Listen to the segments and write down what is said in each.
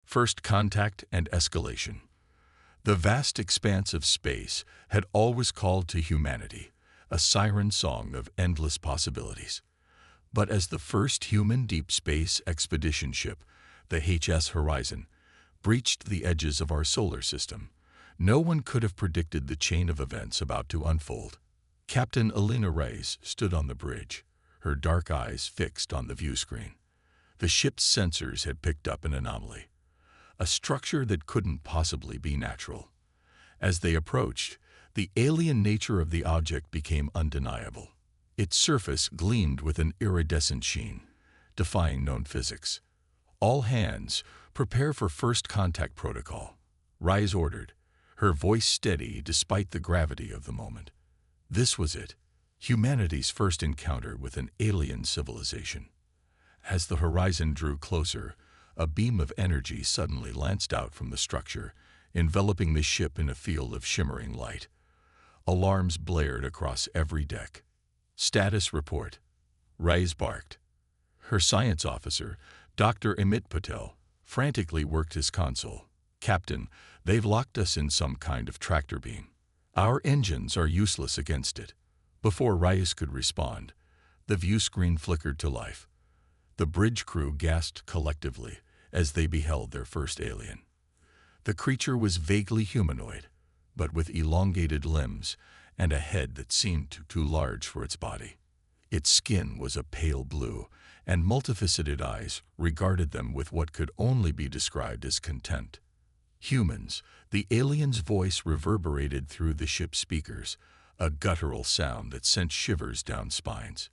First contact and escalation. The vast expanse of space had always called to humanity, a siren song of endless possibilities. But as the first human deep space expedition ship, the HS Horizon, breached the edges of our solar system, no one could have predicted the chain of events about to unfold. Captain Elena Reyes stood on the bridge, her dark eyes fixed on the view screen. The ship's sensors had picked up an anomaly, a structure that couldn't possibly be natural. As they approached, the alien nature of the object became undeniable. Its surface gleamed with an iridescent sheen, defying known physics. "All hands, prepare for first contact protocol," Rise ordered, her voice steady despite the gravity of the moment. This was it, humanity's first encounter with an alien civilization. As the horizon drew closer, a beam of energy suddenly lanced out from the structure, enveloping the ship in a field of shimmering light. Alarms blared across every deck. "Status report," Rise barked. Her science officer, Dr. Amit Patel, frantically worked his console. "Captain, they've locked us in some kind of tractor beam. Our engines are useless against it." Before Rise could respond, the view screen flickered to life. The bridge crew gasped collectively as they beheld their first alien. The creature was vaguely humanoid, but with elongated limbs and a head that seemed too large for its body. Its skin was a pale blue, and multifaceted eyes regarded them with what could only be described as contempt. "Humans," the alien's voice reverberated through the ship's speakers, a guttural sound that sent shivers down spines.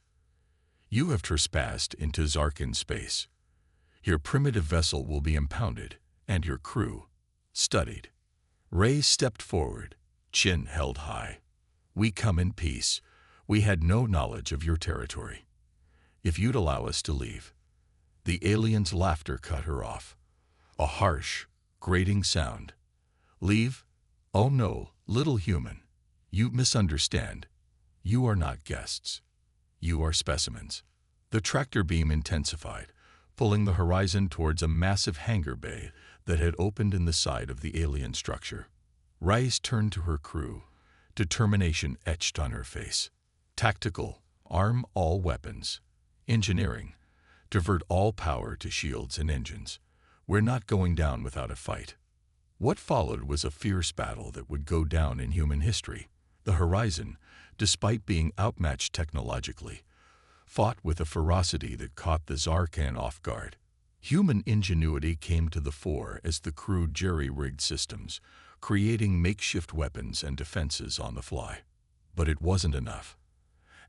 "You have trespassed into Zarkin space. Your primitive vessel will be impounded, and your crew studied." Ray stepped forward, chin held high. "We come in peace. We had no knowledge of your territory. If you'd allow us to leave." The alien's laughter cut her off, a harsh, grating sound. "Leave? Oh no, little human. You misunderstand. You are not guests. You are specimens." The tractor beam intensified, pulling the horizon towards a massive hangar bay that had opened in the side of the alien structure. Rice turned to her crew, determination etched on her face. "Tactical, arm all weapons. Engineering, divert all power to shields and engines. We're not going down without a fight." What followed was a fierce battle that would go down in human history. The Horizon, despite being outmatched technologically, fought with a ferocity that caught the Zarkan off guard. Human ingenuity came to the fore as the crew jerry-rigged systems, creating makeshift weapons and defenses on the fly. But it wasn't enough.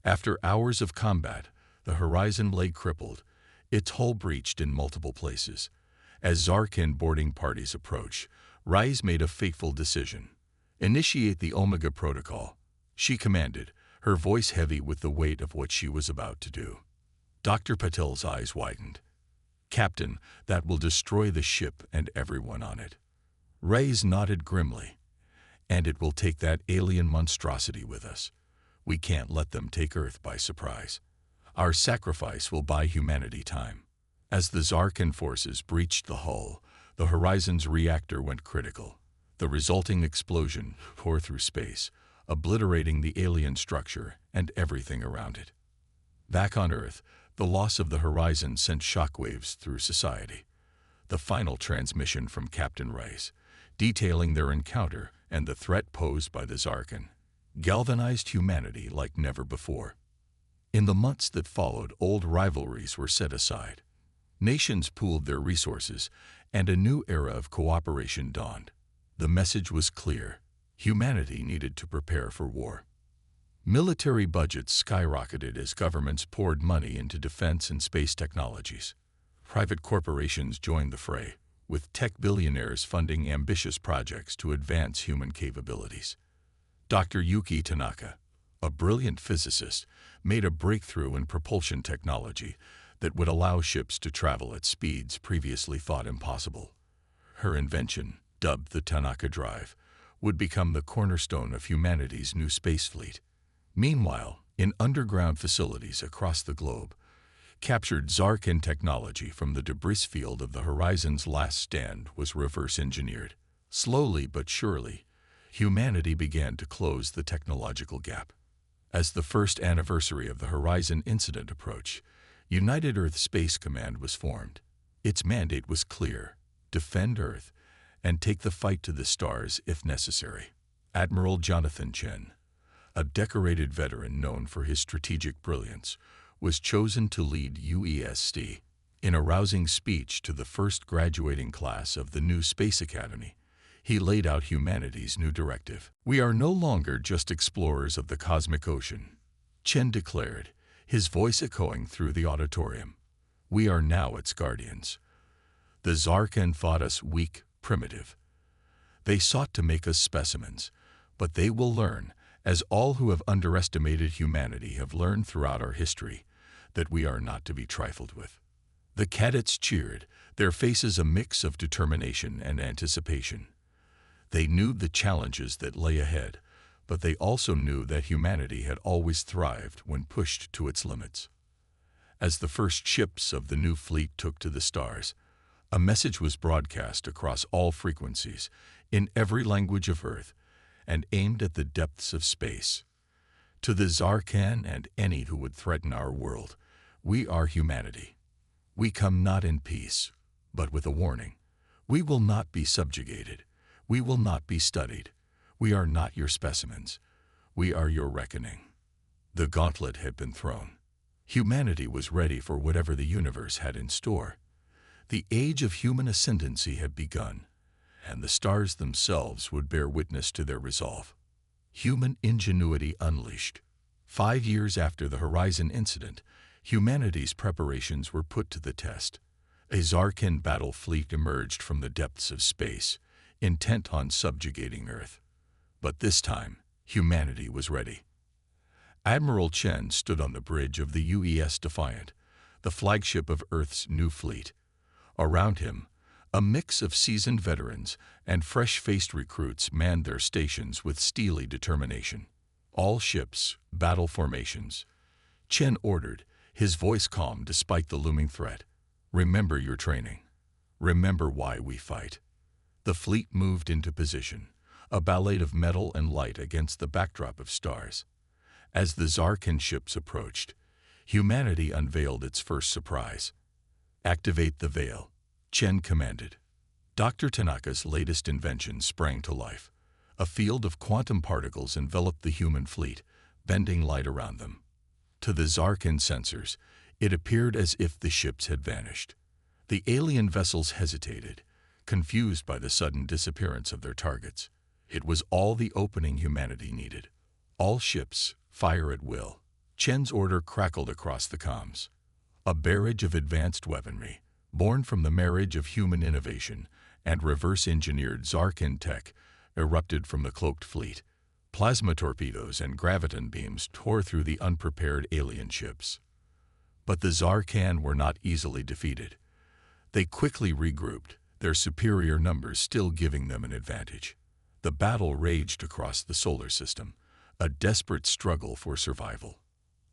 After hours of combat, the Horizon lay crippled, its hull breached in multiple places. As Zarkan boarding parties approached, Rise made a fateful decision. "Initiate the Omega Protocol," she commanded, her voice heavy with the weight of what she was about to do. Dr. Patel's eyes widened. "Captain, that will destroy the ship and everyone on it." Rise nodded grimly. "And it will take that alien monstrosity with us. We can't let them take Earth by surprise. Our sacrifice will buy humanity time." As the Zarkan forces breached the hull, the Horizon's reactor went critical. The resulting explosion tore through space, obliterating the alien structure and everything around it. Back on Earth, the loss of the Horizon sent shockwaves through society. The final transmission from Captain Rice, detailing their encounter and the threat posed by the Zarkan, galvanized humanity like never before. In the months that followed, old rivalries were set aside. Nations pooled their resources, and a new era of cooperation dawned. The message was clear: humanity needed to prepare for war. Military budgets skyrocketed as governments poured money into defense and space technologies. Private corporations joined the fray, with tech billionaires funding ambitious projects to advance human capabilities. Dr. Yuki Tanaka, a brilliant physicist, made a breakthrough in propulsion technology that would allow ships to travel at speeds previously thought impossible. Her invention, dubbed the Tanaka Drive, would become the cornerstone of humanity's new space fleet. Meanwhile, in underground facilities across the globe, captured Zarkan technology from the debris field of the Horizon's last stand was reverse engineered. Slowly but surely, humanity began to close the technological gap. As the first anniversary of the Horizon incident approached, United Earth Space Command was formed. Its mandate was clear: defend Earth and take the fight to the stars if necessary. Admiral Jonathan Chen, a decorated veteran known for his strategic brilliance, was chosen to lead UEST. In a rousing speech to the first graduating class of the new Space Academy, he laid out humanity's new directive. "We are no longer just explorers of the cosmic ocean," Chen declared, his voice echoing through the auditorium. "We are now its guardians. The Zarkan thought us weak, primitive. They sought to make us specimens, but they will learn, as all who have underestimated humanity have learned throughout our history, that we are not to be trifled with." The cadets cheered, their faces a mix of determination and anticipation. They knew the challenges that lay ahead, but they also knew that humanity had always thrived when pushed to its limits. As the first ships of the new fleet took to the stars, a message was broadcast across all frequencies, in every language of Earth, and aimed at the depths of space. "To the Zarkan and any who would threaten our world, we are humanity. We come not in peace, but with a warning. We will not be subjugated. We will not be studied. We are not your specimens. We are your reckoning." The gauntlet had been thrown. Humanity was ready for whatever the universe had in store. The age of human ascendancy had begun, and the stars themselves would bear witness to their resolve. Human ingenuity unleashed. 5 years after the Horizon incident, humanity's preparations were put to the test. A Zarkan battle fleet emerged from the depths of space, intent on subjugating Earth. But this time, humanity was ready. Admiral Chen stood on the bridge of the UES Defiant, the flagship of Earth's new fleet. Around him, a mix of seasoned veterans and fresh-faced recruits manned their stations with steely determination. "All ships, battle formations," Chen ordered, his voice calm despite the looming threat. "Remember your training. Remember why we fight." The fleet moved into position, a ballet of metal and light against the backdrop of stars. As the Zarkan ships approached, humanity unveiled its first surprise. "Activate the veil," Chen commanded. Dr. Tanaka's latest invention sprang to life. A field of quantum particles enveloped the human fleet, bending light around them. To the Zarkan sensors, it appeared as if the ships had vanished. The alien vessels hesitated, confused by the sudden disappearance of their targets. It was all the opening humanity needed. "All ships, fire at will." Chen's order crackled across the comms. A barrage of advanced weaponry, born from the marriage of human innovation and reverse-engineered Zarkan tech, erupted from the cloaked fleet. Plasma torpedoes and graviton beams tore through the unprepared alien ships. But the Zarkan were not easily defeated. They quickly regrouped, their superior numbers still giving them an advantage. The battle raged across the solar system, a desperate struggle for survival.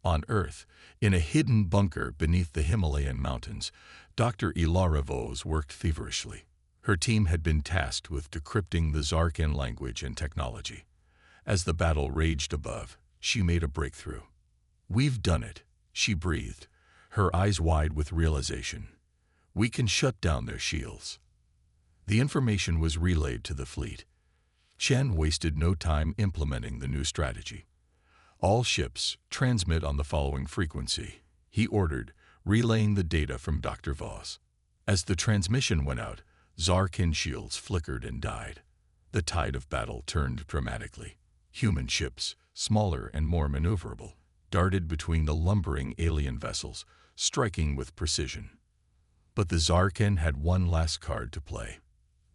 On Earth, in a hidden bunker beneath the Himalayan mountains, Dr. Ilara Vos worked feverishly. Her team had been tasked with decrypting the Zarkan language and technology. As the battle raged above, she made a breakthrough. "We've done it," she breathed, her eyes wide with realization. "We can shut down their shields." The information was relayed to the fleet. Chen wasted no time implementing the new strategy. "All ships, transmit on the following frequency," he ordered, relaying the data from Dr. Vos. As the transmission went out, Zarkan shields flickered and died. The tide of battle turned dramatically. Human ships, smaller and more maneuverable, darted between the lumbering alien vessels, striking with precision. But the Zarkan had one last card to play.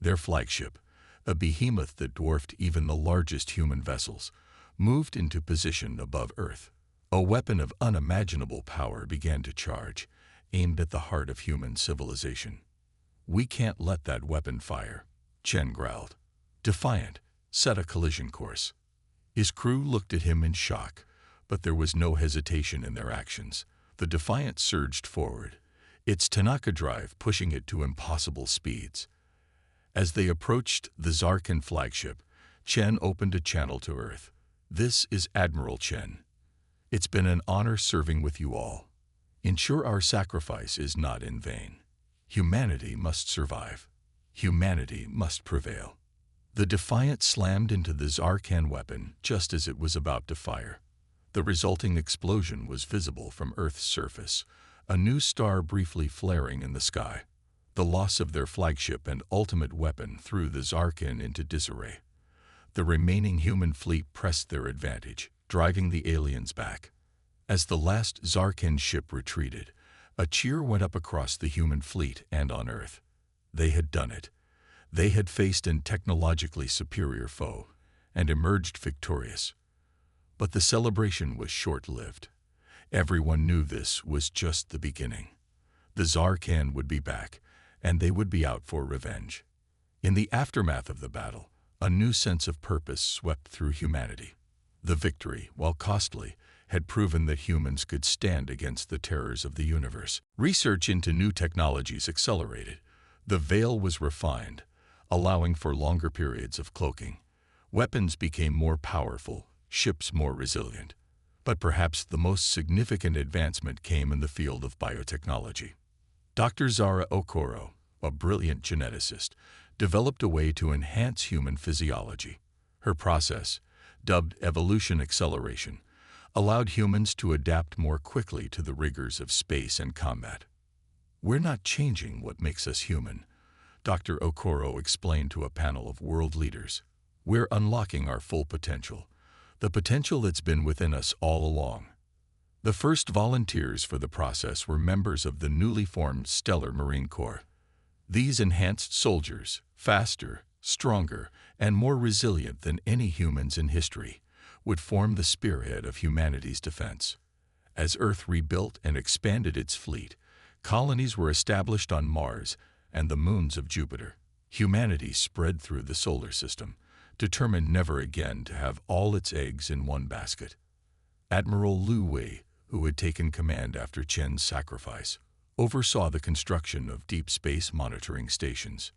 Their flagship, a behemoth that dwarfed even the largest human vessels, moved into position above Earth. A weapon of unimaginable power began to charge, aimed at the heart of human civilization. "We can't let that weapon fire," Chen growled. Defiant, set a collision course. His crew looked at him in shock, but there was no hesitation in their actions. The Defiant surged forward, its Tanaka drive pushing it to impossible speeds. As they approached the Zarkan flagship, Chen opened a channel to Earth. "This is Admiral Chen. It's been an honor serving with you all. Ensure our sacrifice is not in vain. Humanity must survive. Humanity must prevail." The Defiant slammed into the Zarkan weapon just as it was about to fire. The resulting explosion was visible from Earth's surface, a new star briefly flaring in the sky. The loss of their flagship and ultimate weapon threw the Zarkan into disarray. The remaining human fleet pressed their advantage, driving the aliens back. As the last Zarkan ship retreated, a cheer went up across the human fleet and on Earth. They had done it. They had faced a technologically superior foe and emerged victorious. But the celebration was short-lived. Everyone knew this was just the beginning. The Zarkan would be back, and they would be out for revenge. In the aftermath of the battle, a new sense of purpose swept through humanity. The victory, while costly, had proven that humans could stand against the terrors of the universe. Research into new technologies accelerated. The veil was refined, allowing for longer periods of cloaking. Weapons became more powerful, ships more resilient. But perhaps the most significant advancement came in the field of biotechnology. Dr. Zara Okoro, a brilliant geneticist, developed a way to enhance human physiology. Her process, dubbed evolution acceleration, allowed humans to adapt more quickly to the rigors of space and combat. "We're not changing what makes us human," Dr. Okoro explained to a panel of world leaders. "We're unlocking our full potential, the potential that's been within us all along." The first volunteers for the process were members of the newly formed Stellar Marine Corps. These enhanced soldiers, faster, stronger, and more resilient than any humans in history, would form the spearhead of humanity's defense. As Earth rebuilt and expanded its fleet, colonies were established on Mars and the moons of Jupiter. Humanity spread through the solar system, determined never again to have all its eggs in one basket. Admiral Lu Wei, who had taken command after Chen's sacrifice, oversaw the construction of deep space monitoring stations.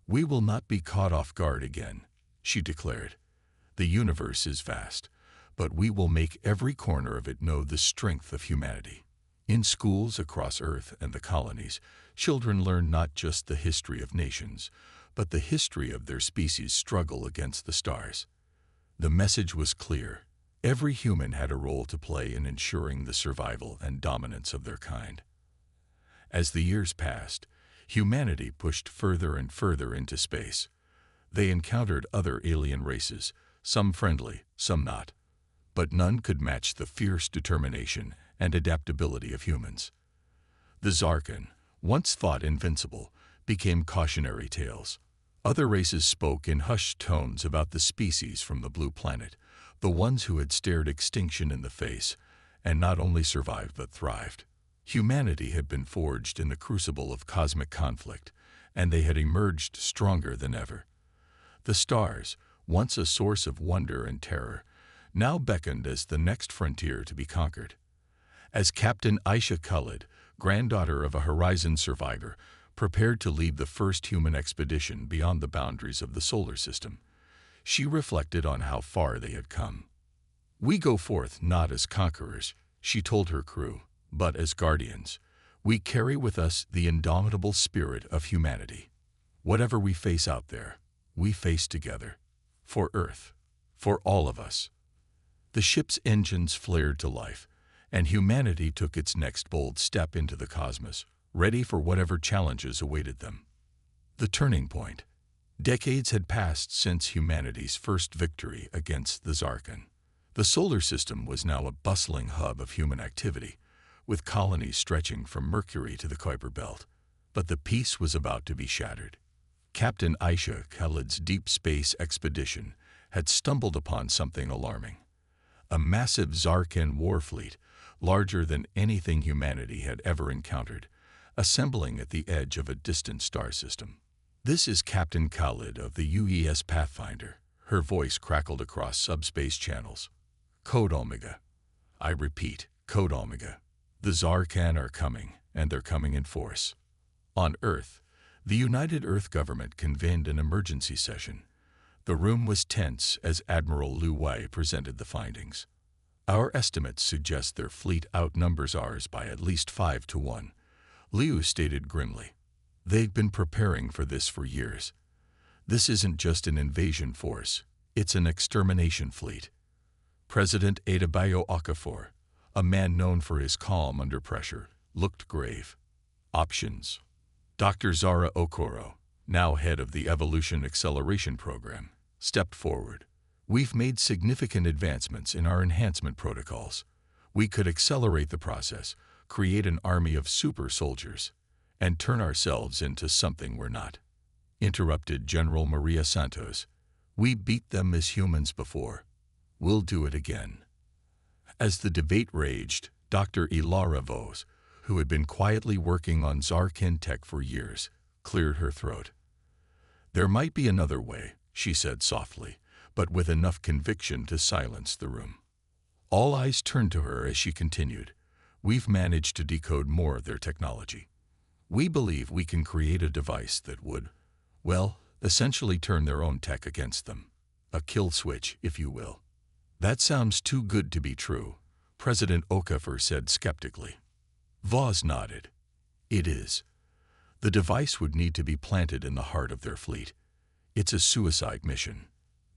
"We will not be caught off guard again," she declared. "The universe is vast, but we will make every corner of it know the strength of humanity." In schools across Earth and the colonies, children learned not just the history of nations, but the history of their species' struggle against the stars. The message was clear. Every human had a role to play in ensuring the survival and dominance of their kind. As the years passed, humanity pushed further and further into space. They encountered other alien races, some friendly, some not. But none could match the fierce determination and adaptability of humans. The Zarkan, once thought invincible, became cautionary tales. Other races spoke in hushed tones about the species from the blue planet, the ones who had stared extinction in the face and not only survived but thrived. Humanity had been forged in the crucible of cosmic conflict, and they had emerged stronger than ever. The stars, once a source of wonder and terror, now beckoned as the next frontier to be conquered. As Captain Aisha Khalid, granddaughter of a Horizon survivor, prepared to lead the first human expedition beyond the boundaries of the solar system, she reflected on how far they had come. "We go forth not as conquerors," she told her crew, "but as guardians. We carry with us the indomitable spirit of humanity. Whatever we face out there, we face together. For Earth. For all of us." The ship's engines flared to life, and humanity took its next bold step into the cosmos, ready for whatever challenges awaited them. The turning point. Decades had passed since humanity's first victory against the Zarkan. The solar system was now a bustling hub of human activity, with colonies stretching from Mercury to the Kuiper Belt. But the peace was about to be shattered. Captain Aisha Khalid's deep space expedition had stumbled upon something alarming. A massive Zarkan war fleet, larger than anything humanity had ever encountered, assembling at the edge of a distant star system. "This is Captain Khalid of the UES Pathfinder," her voice crackled across subspace channels. "Code Omega. I repeat, Code Omega. The Zarkan are coming, and they're coming in force. On Earth, the United Earth government convened an emergency session. The room was tense as Admiral Liu Wei presented the findings. Our estimates suggest their fleet outnumbers ours by at least 5 to 1, Liu stated grimly. They've been preparing for this for years. This isn't just an invasion force, it's an extermination fleet. President Adebayo Okafor, a man known for his calm under pressure, looked grave. Options. Dr. Zara Okoro, now head of the Evolution Acceleration Program, stepped forward. We've made significant advancements in our enhancement protocols. We could accelerate the process, create an army of super soldiers, and turn ourselves into something we're not. Interrupted General Maria Santos. We beat them as humans before. We'll do it again. As the debate raged, Dr. Ilara Vos, who had been quietly working on Zarkin tech for years, cleared her throat. There might be another way, she said softly, but with enough conviction to silence the room. All eyes turned to her as she continued. We've managed to decode more of their technology. We believe we can create a device that would, well, essentially turn their own tech against them. A kill switch, if you will. That sounds too good to be true, President Okafor said skeptically. Vos nodded. It is. The device would need to be planted in the heart of their fleet. It's a suicide mission.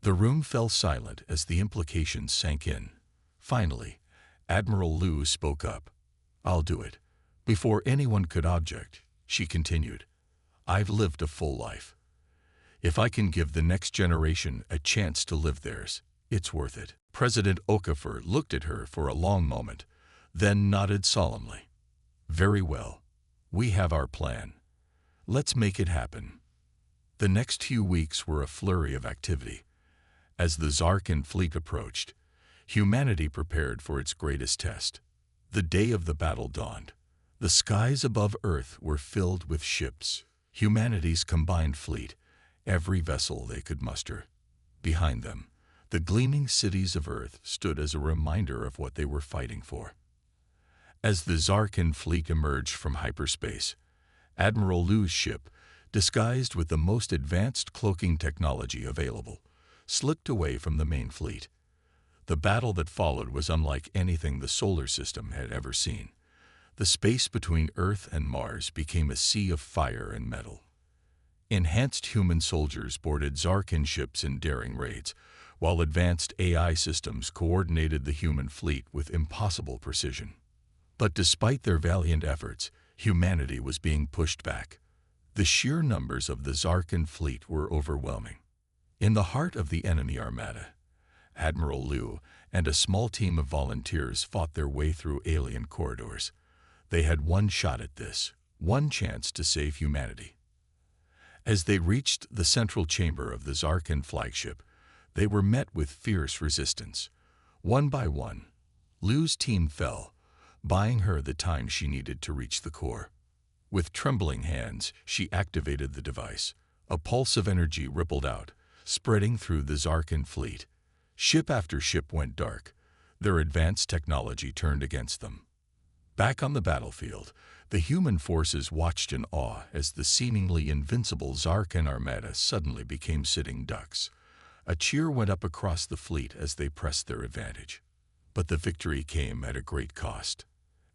The room fell silent as the implications sank in. Finally, Admiral Liu spoke up. I'll do it. Before anyone could object, she continued, I've lived a full life. If I can give the next generation a chance to live theirs, it's worth it. President Okafor looked at her for a long moment, then nodded solemnly. Very well. We have our plan. Let's make it happen. The next few weeks were a flurry of activity. As the Zarkin fleet approached, humanity prepared for its greatest test. The day of the battle dawned. The skies above Earth were filled with ships, humanity's combined fleet, every vessel they could muster. Behind them, the gleaming cities of Earth stood as a reminder of what they were fighting for. As the Zarkin fleet emerged from hyperspace, Admiral Liu's ship, disguised with the most advanced cloaking technology available, slipped away from the main fleet. The battle that followed was unlike anything the solar system had ever seen. The space between Earth and Mars became a sea of fire and metal. Enhanced human soldiers boarded Zarkin ships in daring raids, while advanced AI systems coordinated the human fleet with impossible precision. But despite their valiant efforts, humanity was being pushed back. The sheer numbers of the Zarkin fleet were overwhelming. In the heart of the enemy armada, Admiral Liu and a small team of volunteers fought their way through alien corridors. They had one shot at this, one chance to save humanity. As they reached the central chamber of the Zarkin flagship, they were met with fierce resistance. One by one, Liu's team fell, buying her the time she needed to reach the core. With trembling hands, she activated the device. A pulse of energy rippled out, spreading through the Zarkin fleet. Ship after ship went dark. Their advanced technology turned against them. Back on the battlefield, the human forces watched in awe as the seemingly invincible Zarkin armada suddenly became sitting ducks. A cheer went up across the fleet as they pressed their advantage. But the victory came at a great cost.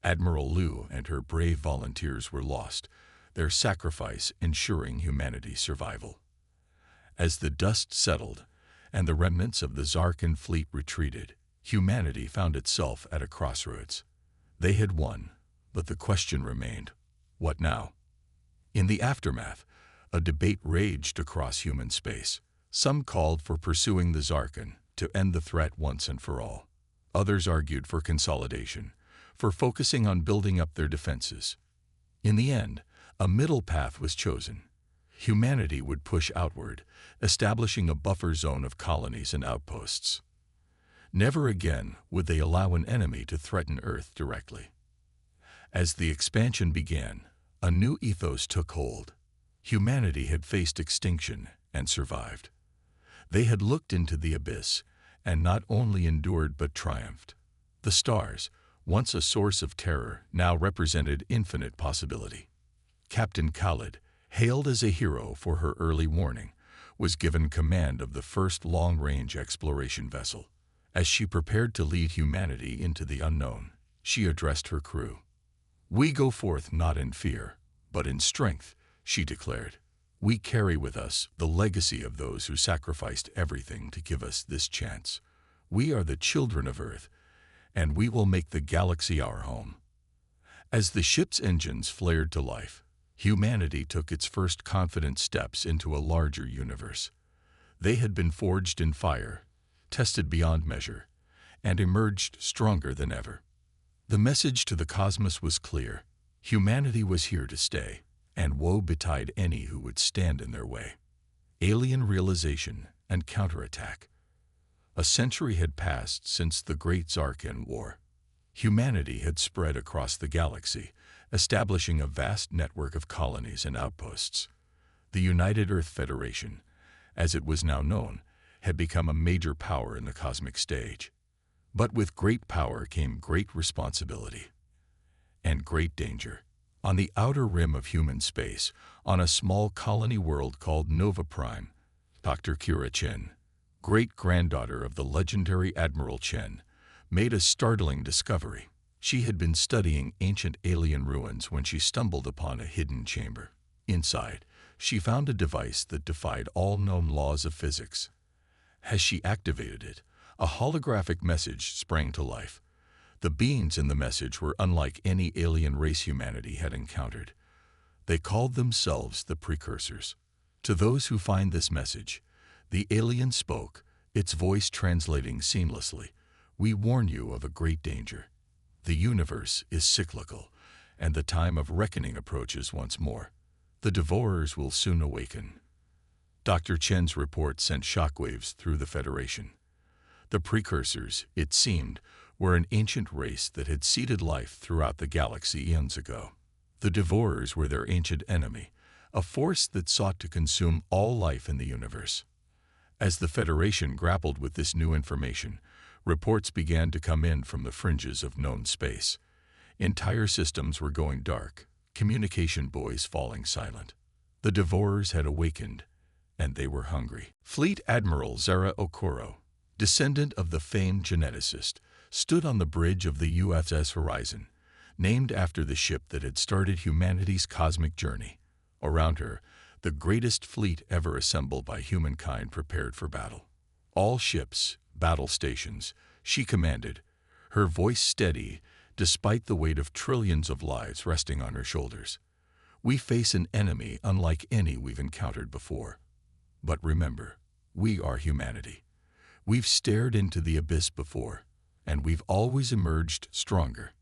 Admiral Liu and her brave volunteers were lost, their sacrifice ensuring humanity's survival. As the dust settled and the remnants of the Zarkin fleet retreated, humanity found itself at a crossroads. They had won, but the question remained, what now? In the aftermath, a debate raged across human space. Some called for pursuing the Zarkin to end the threat once and for all. Others argued for consolidation, for focusing on building up their defenses. In the end, a middle path was chosen. Humanity would push outward, establishing a buffer zone of colonies and outposts. Never again would they allow an enemy to threaten Earth directly. As the expansion began, a new ethos took hold. Humanity had faced extinction and survived. They had looked into the abyss and not only endured but triumphed. The stars, once a source of terror, now represented infinite possibility. Captain Khalid, hailed as a hero for her early warning, was given command of the first long-range exploration vessel. As she prepared to lead humanity into the unknown, she addressed her crew. "We go forth not in fear, but in strength," she declared. "We carry with us the legacy of those who sacrificed everything to give us this chance. We are the children of Earth, and we will make the galaxy our home." As the ship's engines flared to life, humanity took its first confident steps into a larger universe. They had been forged in fire, tested beyond measure, and emerged stronger than ever. The message to the cosmos was clear. Humanity was here to stay, and woe betide any who would stand in their way. Alien realization and counterattack. A century had passed since the Great Zarkan War. Humanity had spread across the galaxy, establishing a vast network of colonies and outposts. The United Earth Federation, as it was now known, had become a major power in the cosmic stage. But with great power came great responsibility and great danger. On the outer rim of human space, on a small colony world called Nova Prime, Dr. Kira Chen, great-granddaughter of the legendary Admiral Chen, made a startling discovery. She had been studying ancient alien ruins when she stumbled upon a hidden chamber. Inside, she found a device that defied all known laws of physics. As she activated it, a holographic message sprang to life. The beings in the message were unlike any alien race humanity had encountered. They called themselves the Precursors. To those who find this message, the alien spoke, its voice translating seamlessly, "We warn you of a great danger. The universe is cyclical, and the time of reckoning approaches once more. The devourers will soon awaken." Dr. Chen's report sent shockwaves through the Federation. The Precursors, it seemed, were an ancient race that had seeded life throughout the galaxy eons ago. The devourers were their ancient enemy, a force that sought to consume all life in the universe. As the Federation grappled with this new information, reports began to come in from the fringes of known space. Entire systems were going dark, communication buoys falling silent. The devourers had awakened, and they were hungry. Fleet Admiral Zara Okoro, descendant of the famed geneticist, stood on the bridge of the USS Horizon, named after the ship that had started humanity's cosmic journey. Around her, the greatest fleet ever assembled by humankind prepared for battle. All ships, battle stations, she commanded, her voice steady despite the weight of trillions of lives resting on her shoulders. "We face an enemy unlike any we've encountered before. But remember, we are humanity. We've stared into the abyss before, and we've always emerged stronger."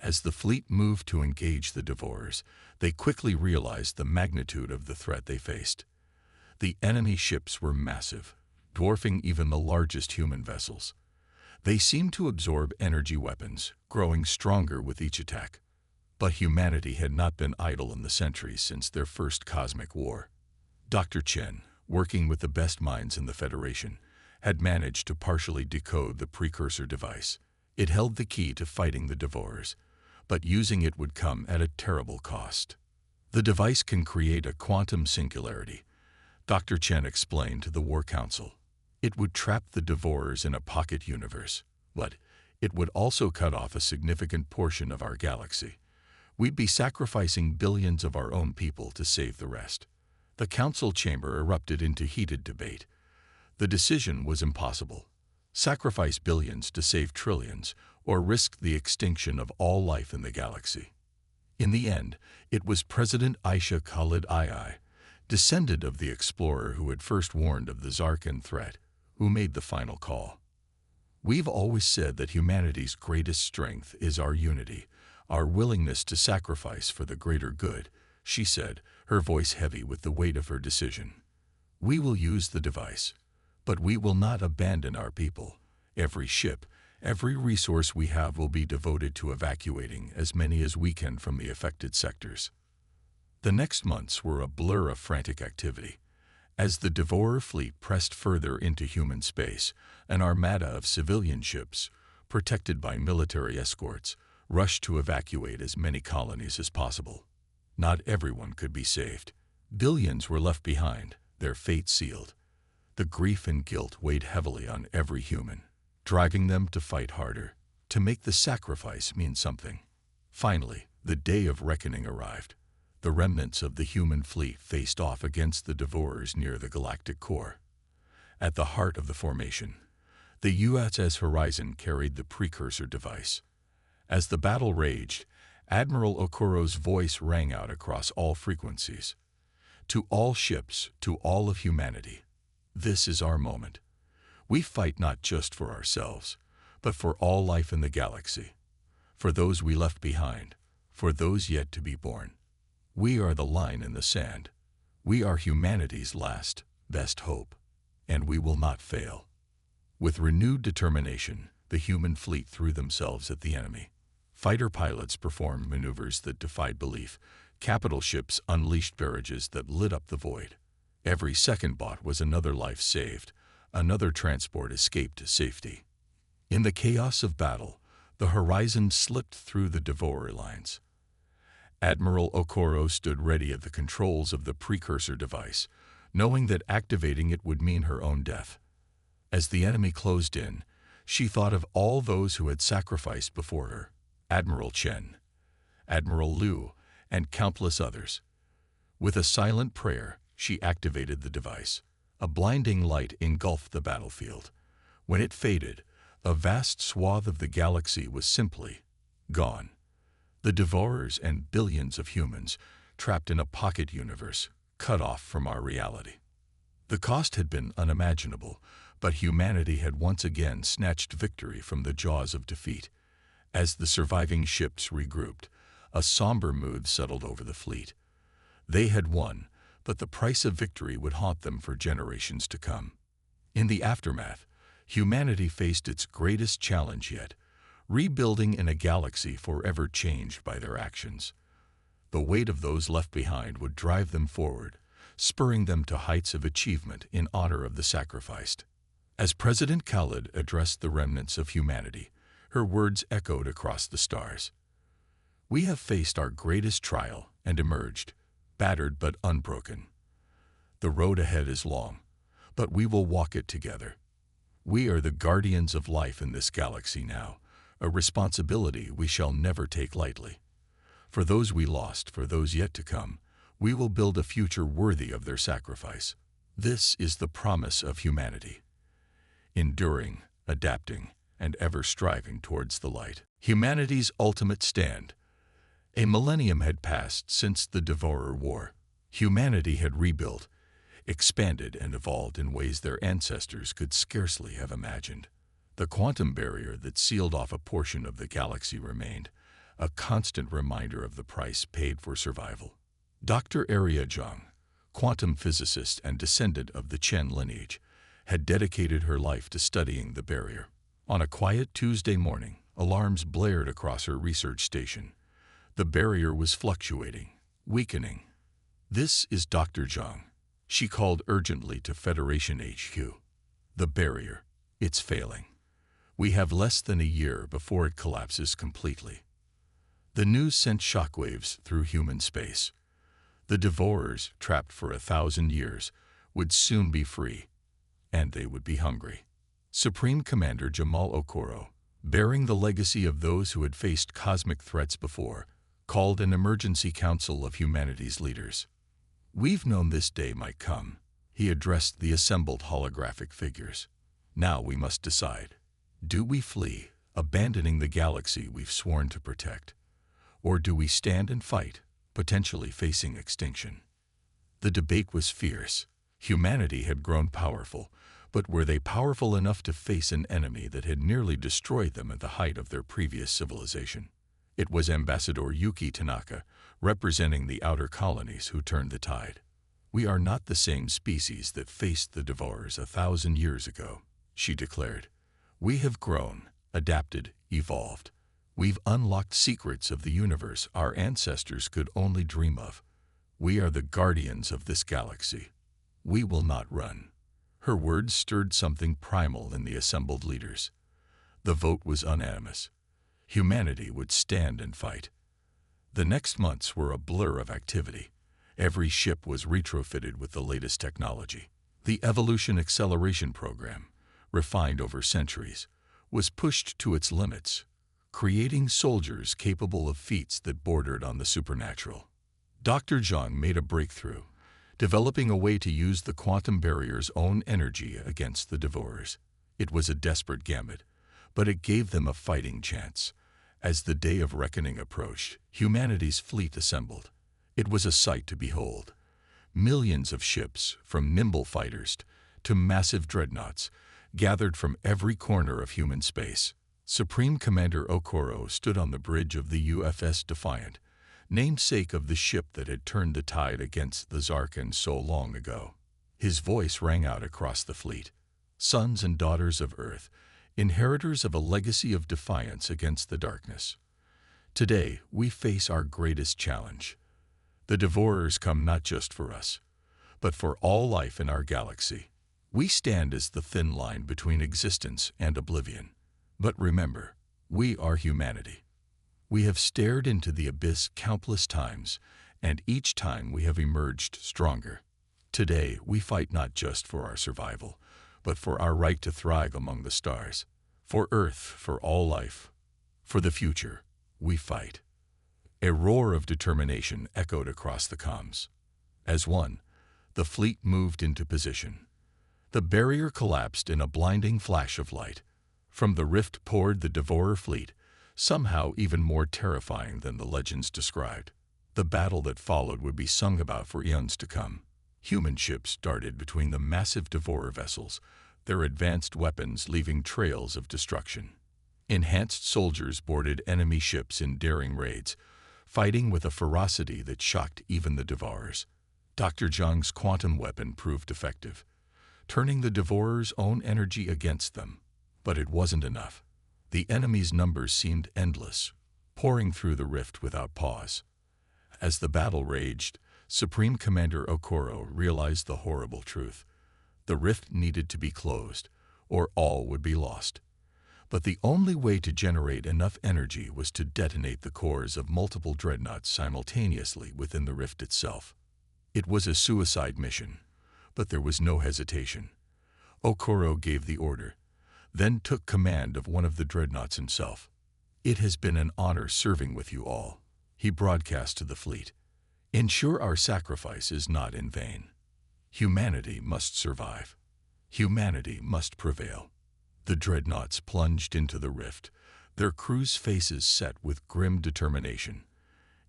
As the fleet moved to engage the devourers, they quickly realized the magnitude of the threat they faced. The enemy ships were massive, dwarfing even the largest human vessels. They seemed to absorb energy weapons, growing stronger with each attack. But humanity had not been idle in the centuries since their first cosmic war. Dr. Chen, working with the best minds in the Federation, had managed to partially decode the precursor device. It held the key to fighting the devourers, but using it would come at a terrible cost. "The device can create a quantum singularity," Dr. Chen explained to the War Council. "It would trap the devourers in a pocket universe, but it would also cut off a significant portion of our galaxy. We'd be sacrificing billions of our own people to save the rest." The council chamber erupted into heated debate. The decision was impossible. Sacrifice billions to save trillions, or risk the extinction of all life in the galaxy. In the end, it was President Aisha Khalid II, descendant of the explorer who had first warned of the Zarkan threat, who made the final call. "We've always said that humanity's greatest strength is our unity, our willingness to sacrifice for the greater good," she said, her voice heavy with the weight of her decision. "We will use the device, but we will not abandon our people. Every ship, every resource we have will be devoted to evacuating as many as we can from the affected sectors." The next months were a blur of frantic activity. As the Devourer fleet pressed further into human space, an armada of civilian ships, protected by military escorts, rushed to evacuate as many colonies as possible. Not everyone could be saved. Billions were left behind, their fate sealed. The grief and guilt weighed heavily on every human, driving them to fight harder, to make the sacrifice mean something. Finally, the day of reckoning arrived. The remnants of the human fleet faced off against the Devourers near the galactic core. At the heart of the formation, the USS Horizon carried the precursor device. As the battle raged, Admiral Okoro's voice rang out across all frequencies. To all ships, to all of humanity, this is our moment. We fight not just for ourselves, but for all life in the galaxy, for those we left behind, for those yet to be born. We are the line in the sand. We are humanity's last, best hope, and we will not fail. With renewed determination, the human fleet threw themselves at the enemy. Fighter pilots performed maneuvers that defied belief. Capital ships unleashed barrages that lit up the void. Every second bought was another life saved, another transport escaped to safety. In the chaos of battle, the Horizon slipped through the Devourer lines. Admiral Okoro stood ready at the controls of the precursor device, knowing that activating it would mean her own death. As the enemy closed in, she thought of all those who had sacrificed before her: Admiral Chen, Admiral Liu, and countless others. With a silent prayer, she activated the device. A blinding light engulfed the battlefield. When it faded, a vast swath of the galaxy was simply gone. The Devourers and billions of humans trapped in a pocket universe, cut off from our reality. The cost had been unimaginable, but humanity had once again snatched victory from the jaws of defeat. As the surviving ships regrouped, a somber mood settled over the fleet. They had won, but the price of victory would haunt them for generations to come. In the aftermath, humanity faced its greatest challenge yet: rebuilding in a galaxy forever changed by their actions. The weight of those left behind would drive them forward, spurring them to heights of achievement in honor of the sacrificed. As President Khalid addressed the remnants of humanity, her words echoed across the stars. "We have faced our greatest trial and emerged, battered but unbroken. The road ahead is long, but we will walk it together. We are the guardians of life in this galaxy now, a responsibility we shall never take lightly. For those we lost, for those yet to come, we will build a future worthy of their sacrifice. This is the promise of humanity. Enduring, adapting, and ever striving towards the light." Humanity's ultimate stand. A millennium had passed since the Devourer War. Humanity had rebuilt, expanded, and evolved in ways their ancestors could scarcely have imagined. The quantum barrier that sealed off a portion of the galaxy remained, a constant reminder of the price paid for survival. Dr. Aria Zhang, quantum physicist and descendant of the Chen lineage, had dedicated her life to studying the barrier. On a quiet Tuesday morning, alarms blared across her research station. The barrier was fluctuating, weakening. "This is Dr. Zhang," she called urgently to Federation HQ. "The barrier, it's failing. We have less than a year before it collapses completely." The news sent shockwaves through human space. The Devourers, trapped for 1,000 years, would soon be free, and they would be hungry. Supreme Commander Jamal Okoro, bearing the legacy of those who had faced cosmic threats before, called an emergency council of humanity's leaders. "We've known this day might come," he addressed the assembled holographic figures. "Now we must decide. Do we flee, abandoning the galaxy we've sworn to protect? Or do we stand and fight, potentially facing extinction?" The debate was fierce. Humanity had grown powerful, but were they powerful enough to face an enemy that had nearly destroyed them at the height of their previous civilization? It was Ambassador Yuki Tanaka, representing the outer colonies, who turned the tide. "We are not the same species that faced the Devourers 1,000 years ago," she declared. "We have grown, adapted, evolved. We've unlocked secrets of the universe our ancestors could only dream of. We are the guardians of this galaxy. We will not run." Her words stirred something primal in the assembled leaders. The vote was unanimous. Humanity would stand and fight. The next months were a blur of activity. Every ship was retrofitted with the latest technology. The evolution acceleration program, refined over centuries, was pushed to its limits, creating soldiers capable of feats that bordered on the supernatural. Dr. Zhang made a breakthrough, developing a way to use the quantum barrier's own energy against the Devourers. It was a desperate gambit, but it gave them a fighting chance. As the day of reckoning approached, humanity's fleet assembled. It was a sight to behold. Millions of ships, from nimble fighters to massive dreadnoughts, gathered from every corner of human space. Supreme Commander Okoro stood on the bridge of the USS Defiant, namesake of the ship that had turned the tide against the Zarkon so long ago. His voice rang out across the fleet. Sons and daughters of Earth, inheritors of a legacy of defiance against the darkness. Today, we face our greatest challenge. The Devourers come not just for us, but for all life in our galaxy. We stand as the thin line between existence and oblivion. But remember, we are humanity. We have stared into the abyss countless times, and each time we have emerged stronger. Today, we fight not just for our survival, but for our right to thrive among the stars. For Earth, for all life, for the future, we fight. A roar of determination echoed across the comms. As one, the fleet moved into position. The barrier collapsed in a blinding flash of light. From the rift poured the Devourer fleet, somehow even more terrifying than the legends described. The battle that followed would be sung about for eons to come. Human ships darted between the massive Devourer vessels, their advanced weapons leaving trails of destruction. Enhanced soldiers boarded enemy ships in daring raids, fighting with a ferocity that shocked even the Devourers. Dr. Zhang's quantum weapon proved effective, turning the Devourers' own energy against them. But it wasn't enough. The enemy's numbers seemed endless, pouring through the rift without pause. As the battle raged, Supreme Commander Okoro realized the horrible truth. The rift needed to be closed, or all would be lost. But the only way to generate enough energy was to detonate the cores of multiple dreadnoughts simultaneously within the rift itself. It was a suicide mission, but there was no hesitation. Okoro gave the order, then took command of one of the dreadnoughts himself. "It has been an honor serving with you all," he broadcast to the fleet. "Ensure our sacrifice is not in vain. Humanity must survive. Humanity must prevail." The dreadnoughts plunged into the rift, their crews' faces set with grim determination.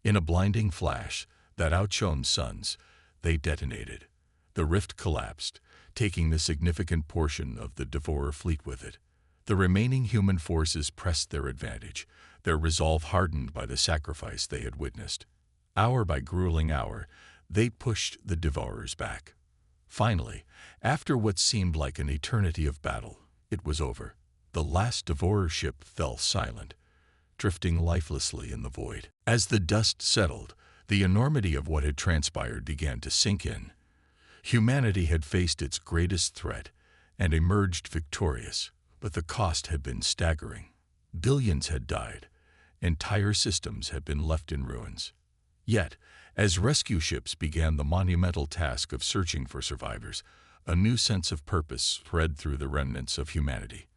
In a blinding flash that outshone suns, they detonated. The rift collapsed, taking the significant portion of the Devourer fleet with it. The remaining human forces pressed their advantage, their resolve hardened by the sacrifice they had witnessed. Hour by grueling hour, they pushed the Devourers back. Finally, after what seemed like an eternity of battle, it was over. The last Devourer ship fell silent, drifting lifelessly in the void. As the dust settled, the enormity of what had transpired began to sink in. Humanity had faced its greatest threat and emerged victorious, but the cost had been staggering. Billions had died. Entire systems had been left in ruins. Yet, as rescue ships began the monumental task of searching for survivors, a new sense of purpose spread through the remnants of humanity.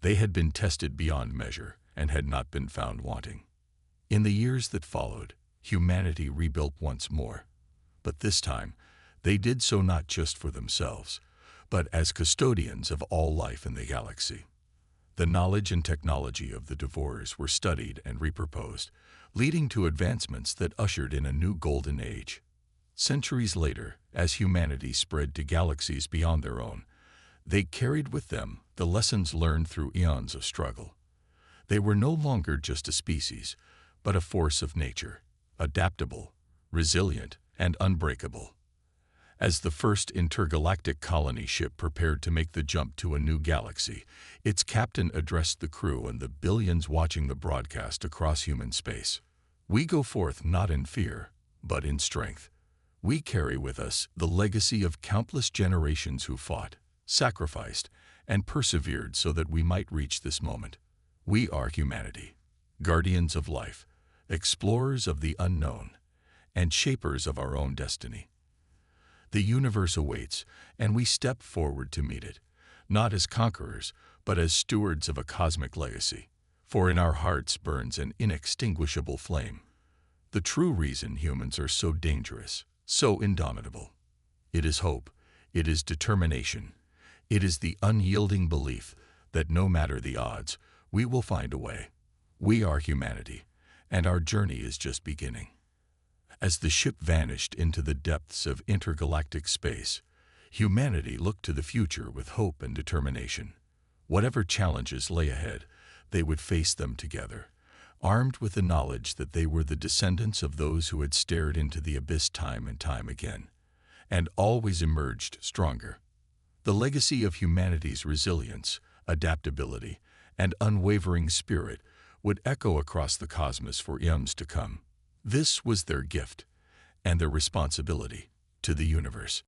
They had been tested beyond measure and had not been found wanting. In the years that followed, humanity rebuilt once more. But this time, they did so not just for themselves, but as custodians of all life in the galaxy. The knowledge and technology of the Devourers were studied and repurposed, leading to advancements that ushered in a new golden age. Centuries later, as humanity spread to galaxies beyond their own, they carried with them the lessons learned through eons of struggle. They were no longer just a species, but a force of nature, adaptable, resilient, and unbreakable. As the first intergalactic colony ship prepared to make the jump to a new galaxy, its captain addressed the crew and the billions watching the broadcast across human space. "We go forth not in fear, but in strength. We carry with us the legacy of countless generations who fought, sacrificed, and persevered so that we might reach this moment. We are humanity, guardians of life, explorers of the unknown, and shapers of our own destiny. The universe awaits, and we step forward to meet it, not as conquerors, but as stewards of a cosmic legacy. For in our hearts burns an inextinguishable flame. The true reason humans are so dangerous, so indomitable. It is hope, it is determination, it is the unyielding belief that no matter the odds, we will find a way. We are humanity, and our journey is just beginning. As the ship vanished into the depths of intergalactic space, humanity looked to the future with hope and determination. Whatever challenges lay ahead, they would face them together, armed with the knowledge that they were the descendants of those who had stared into the abyss time and time again, and always emerged stronger. The legacy of humanity's resilience, adaptability, and unwavering spirit would echo across the cosmos for eons to come. This was their gift and their responsibility to the universe.